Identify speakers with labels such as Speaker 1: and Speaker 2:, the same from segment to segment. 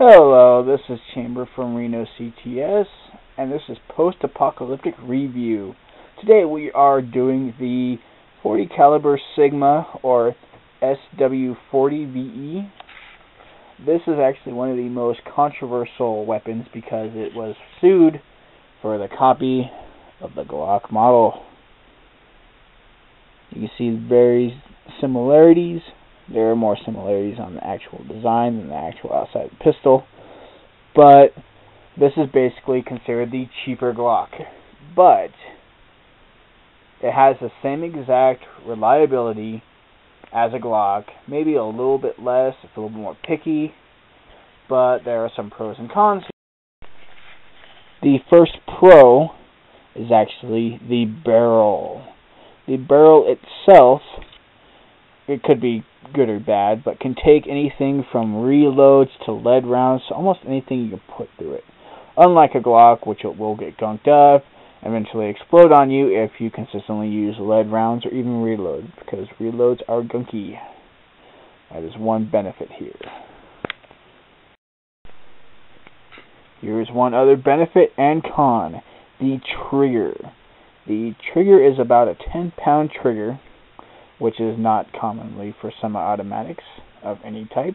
Speaker 1: Hello, this is Chamber from Reno CTS, and this is Post-Apocalyptic Review. Today we are doing the 40 caliber Sigma, or SW40VE. This is actually one of the most controversial weapons because it was sued for the copy of the Glock model. You can see various similarities. There are more similarities on the actual design than the actual outside pistol, but this is basically considered the cheaper Glock. But it has the same exact reliability as a Glock, maybe a little bit less, it's a little bit more picky, but there are some pros and cons. The first pro is actually the barrel. The barrel itself, it could be good or bad, but can take anything from reloads to lead rounds, so almost anything you can put through it. Unlike a Glock, which it will get gunked up, eventually explode on you if you consistently use lead rounds or even reloads, because reloads are gunky. That is one benefit here. Here's one other benefit and con: the trigger. The trigger is about a 10-pound trigger, which is not commonly for semi-automatics of any type.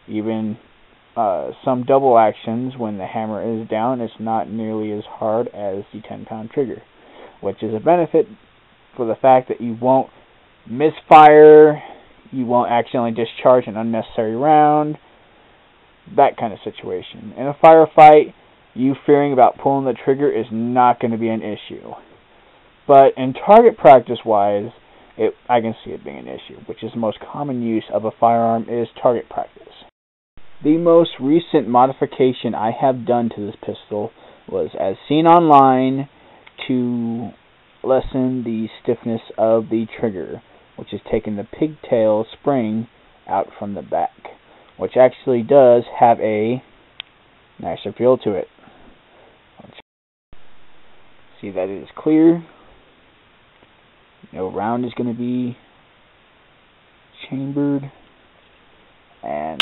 Speaker 1: Even some double actions, when the hammer is down, it's not nearly as hard as the 10-pound trigger, which is a benefit for the fact that you won't misfire, you won't accidentally discharge an unnecessary round, that kind of situation. In a firefight, you fearing about pulling the trigger is not going to be an issue. But in target practice-wise, I can see it being an issue, which is the most common use of a firearm is target practice. The most recent modification I have done to this pistol was as seen online to lessen the stiffness of the trigger, which is taking the pigtail spring out from the back, which actually does have a nicer feel to it. See that it is clear. No round is going to be chambered, and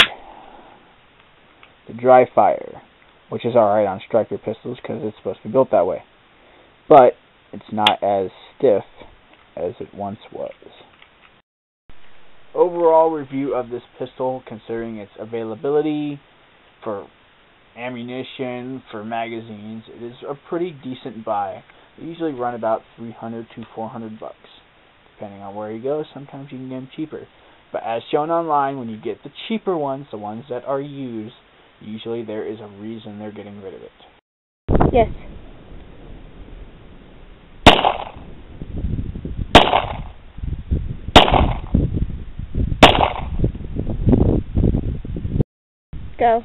Speaker 1: the dry fire, which is alright on striker pistols because it's supposed to be built that way, but it's not as stiff as it once was. Overall review of this pistol, considering its availability for ammunition, for magazines, it is a pretty decent buy. They usually run about $300 to $400, depending on where you go. Sometimes you can get them cheaper. But as shown online, when you get the cheaper ones, the ones that are used, usually there is a reason they're getting rid of it.
Speaker 2: Yes. Go.